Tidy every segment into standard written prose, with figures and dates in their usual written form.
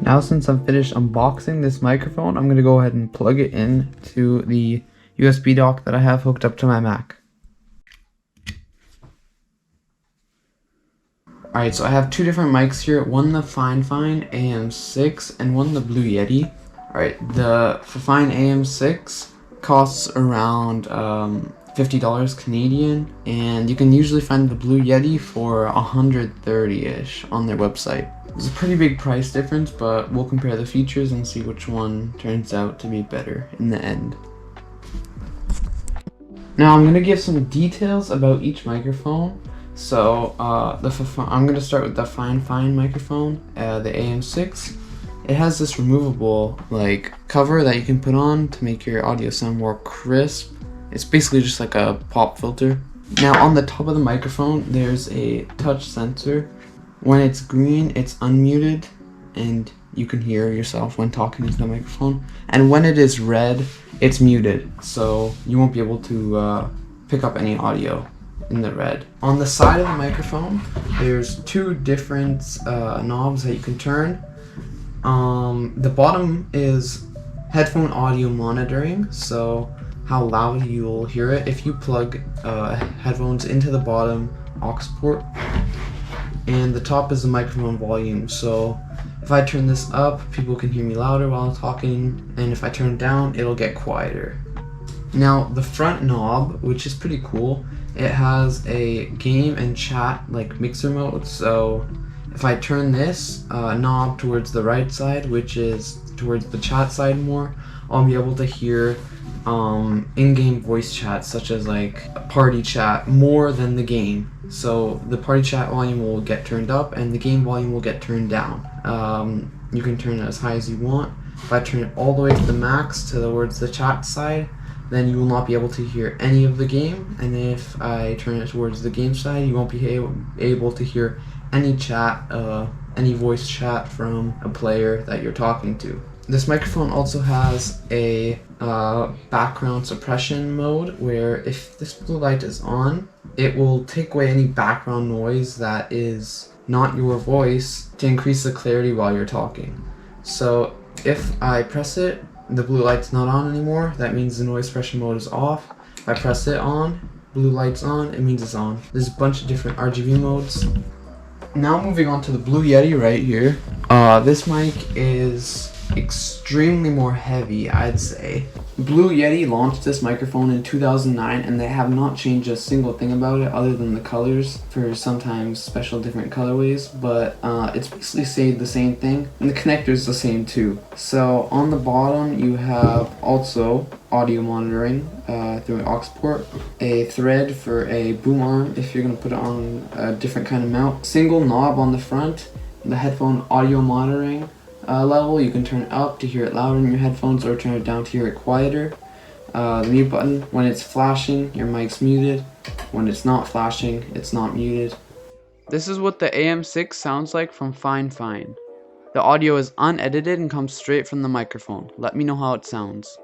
Now since I'm finished unboxing this microphone, I'm going to go ahead and plug it in to the USB dock that I have hooked up to my Mac. Alright, so I have two different mics here, one the Fifine AM6 and one the Blue Yeti. Alright, the Fifine AM6 costs around $50 Canadian, and you can usually find the Blue Yeti for $130-ish on their website. It's a pretty big price difference, but we'll compare the features and see which one turns out to be better in the end. Now I'm going to give some details about each microphone. So I'm going to start with the Fifine microphone, the AM6. It has this removable cover that you can put on to make your audio sound more crisp. It's basically just like a pop filter. Now on the top of the microphone there's a touch sensor. When it's green it's unmuted and you can hear yourself when talking into the microphone. And when it is red it's muted, so you won't be able to pick up any audio in the red. On the side of the microphone there's two different knobs that you can turn. The bottom is headphone audio monitoring, so how loud you'll hear it if you plug headphones into the bottom aux port. And the top is the microphone volume, so if I turn this up people can hear me louder while I'm talking, and if I turn it down it'll get quieter. Now the front knob, which is pretty cool, it has a game and chat mixer mode. So if I turn this knob towards the right side, which is towards the chat side more, I'll be able to hear in-game voice chat such as party chat more than the game. So the party chat volume will get turned up and the game volume will get turned down. You can turn it as high as you want. If I turn it all the way to the max towards the chat side, then you will not be able to hear any of the game, and if I turn it towards the game side you won't be able to hear any chat, any voice chat from a player that you're talking to. This microphone also has a background suppression mode, where if this blue light is on, it will take away any background noise that is not your voice to increase the clarity while you're talking. So if I press it, the blue light's not on anymore, that means the noise suppression mode is off. If I press it on, blue light's on, it means it's on. There's a bunch of different RGB modes. Now moving on to the Blue Yeti right here. This mic is extremely more heavy, I'd say. Blue Yeti launched this microphone in 2009 and they have not changed a single thing about it other than the colors for sometimes special different colorways, but it's basically stayed the same thing, and the connector is the same too. So on the bottom you have also audio monitoring through an aux port, a thread for a boom arm if you're going to put it on a different kind of mount, single knob on the front, the headphone audio monitoring level. You can turn it up to hear it louder in your headphones or turn it down to hear it quieter. The mute button, when it's flashing your mic's muted, when it's not flashing it's not muted. This is what the AM6 sounds like from Fifine. The audio is unedited and comes straight from the microphone. Let me know how it sounds.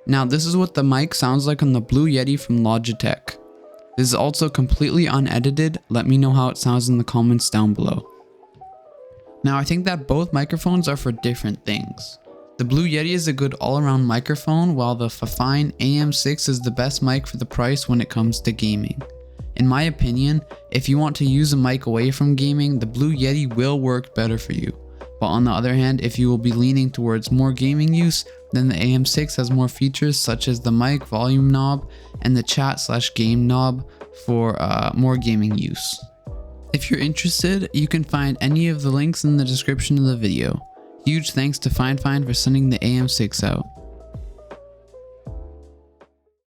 Now this is what the mic sounds like on the Blue Yeti from Logitech. This is also completely unedited. Let me know how it sounds in the comments down below. Now I think that both microphones are for different things. The Blue Yeti is a good all-around microphone, while the Fifine AM6 is the best mic for the price when it comes to gaming. In my opinion, if you want to use a mic away from gaming, the Blue Yeti will work better for you. But on the other hand, if you will be leaning towards more gaming use, then the AM6 has more features such as the mic volume knob and the chat/game knob for more gaming use. If you're interested, you can find any of the links in the description of the video. Huge thanks to Fifine for sending the AM6 out.